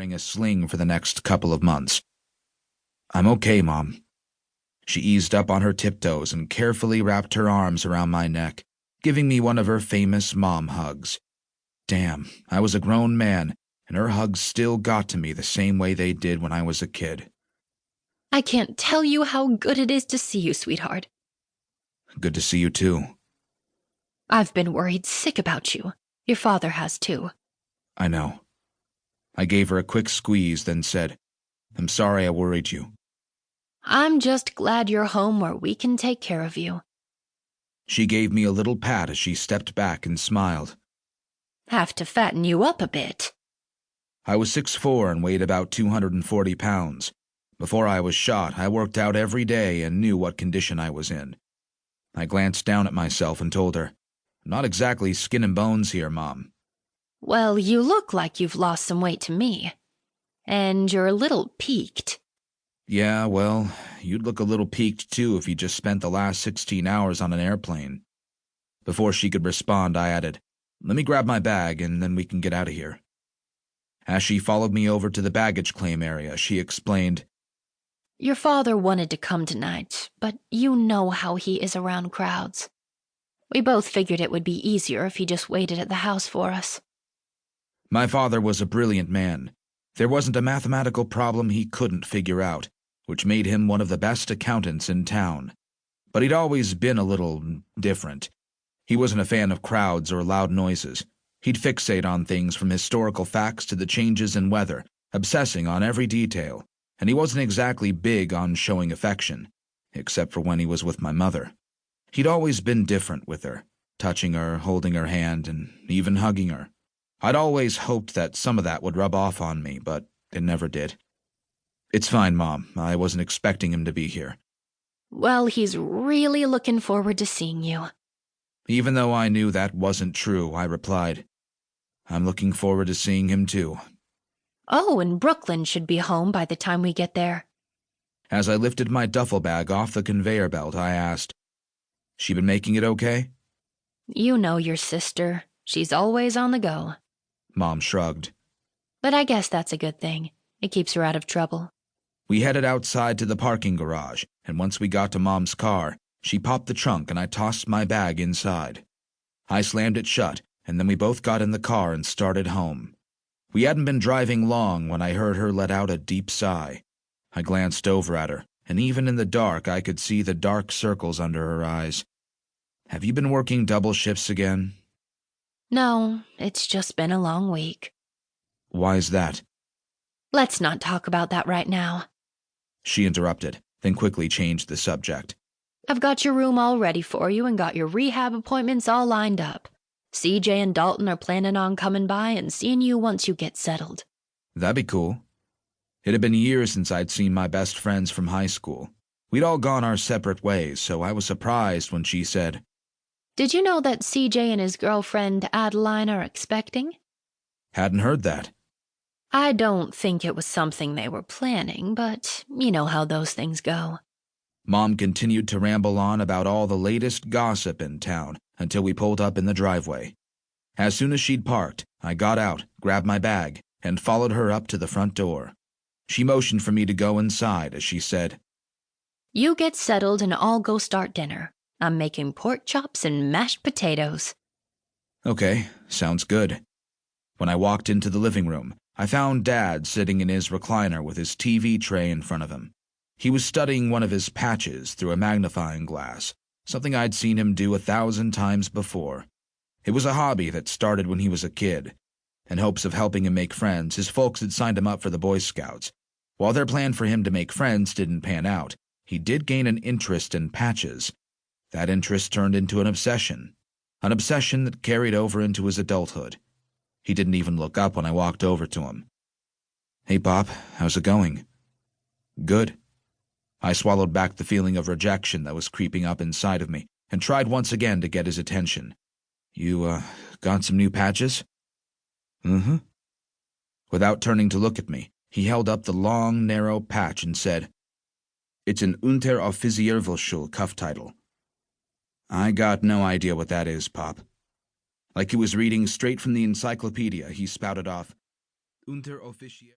wearing a sling for the next couple of months. I'm okay, Mom. She eased up on her tiptoes and carefully wrapped her arms around my neck, giving me one of her famous mom hugs. Damn, I was a grown man, and her hugs still got to me the same way they did when I was a kid. I can't tell you how good it is to see you, sweetheart. Good to see you, too. I've been worried sick about you. Your father has, too. I know. I gave her a quick squeeze, then said, I'm sorry I worried you. I'm just glad you're home where we can take care of you. She gave me a little pat as she stepped back and smiled. Have to fatten you up a bit. I was 6'4" and weighed about 240 pounds. Before I was shot, I worked out every day and knew what condition I was in. I glanced down at myself and told her, Not exactly skin and bones here, Mom. Well, you look like you've lost some weight to me. And you're a little peaked. Yeah, well, you'd look a little peaked too if you just spent the last 16 hours on an airplane. Before she could respond, I added, Let me grab my bag and then we can get out of here. As she followed me over to the baggage claim area, she explained, Your father wanted to come tonight, but you know how he is around crowds. We both figured it would be easier if he just waited at the house for us. My father was a brilliant man. There wasn't a mathematical problem he couldn't figure out, which made him one of the best accountants in town. But he'd always been a little different. He wasn't a fan of crowds or loud noises. He'd fixate on things from historical facts to the changes in weather, obsessing on every detail, and he wasn't exactly big on showing affection, except for when he was with my mother. He'd always been different with her, touching her, holding her hand, and even hugging her. I'd always hoped that some of that would rub off on me, but it never did. It's fine, Mom. I wasn't expecting him to be here. Well, he's really looking forward to seeing you. Even though I knew that wasn't true, I replied, I'm looking forward to seeing him too. Oh, and Brooklyn should be home by the time we get there. As I lifted my duffel bag off the conveyor belt, I asked, She been making it okay? You know your sister. She's always on the go. Mom shrugged. But I guess that's a good thing. It keeps her out of trouble. We headed outside to the parking garage, and once we got to Mom's car, she popped the trunk and I tossed my bag inside. I slammed it shut, and then we both got in the car and started home. We hadn't been driving long when I heard her let out a deep sigh. I glanced over at her, and even in the dark I could see the dark circles under her eyes. Have you been working double shifts again? No, it's just been a long week. Why's that? Let's not talk about that right now. She interrupted, then quickly changed the subject. I've got your room all ready for you and got your rehab appointments all lined up. CJ and Dalton are planning on coming by and seeing you once you get settled. That'd be cool. It had been years since I'd seen my best friends from high school. We'd all gone our separate ways, so I was surprised when she said, Did you know that CJ and his girlfriend Adeline are expecting? Hadn't heard that. I don't think it was something they were planning, but you know how those things go. Mom continued to ramble on about all the latest gossip in town until we pulled up in the driveway. As soon as she'd parked, I got out, grabbed my bag, and followed her up to the front door. She motioned for me to go inside as she said, You get settled and I'll go start dinner. I'm making pork chops and mashed potatoes. Okay, sounds good. When I walked into the living room, I found Dad sitting in his recliner with his TV tray in front of him. He was studying one of his patches through a magnifying glass, something I'd seen him do 1,000 times before. It was a hobby that started when he was a kid. In hopes of helping him make friends, his folks had signed him up for the Boy Scouts. While their plan for him to make friends didn't pan out, he did gain an interest in patches. That interest turned into an obsession that carried over into his adulthood. He didn't even look up when I walked over to him. Hey, Pop, how's it going? Good. I swallowed back the feeling of rejection that was creeping up inside of me and tried once again to get his attention. You, got some new patches? Mm-hmm. Without turning to look at me, he held up the long, narrow patch and said, It's an Unteroffizierwurschel cuff title. I got no idea what that is, Pop. Like he was reading straight from the encyclopedia, he spouted off, Unteroffizier.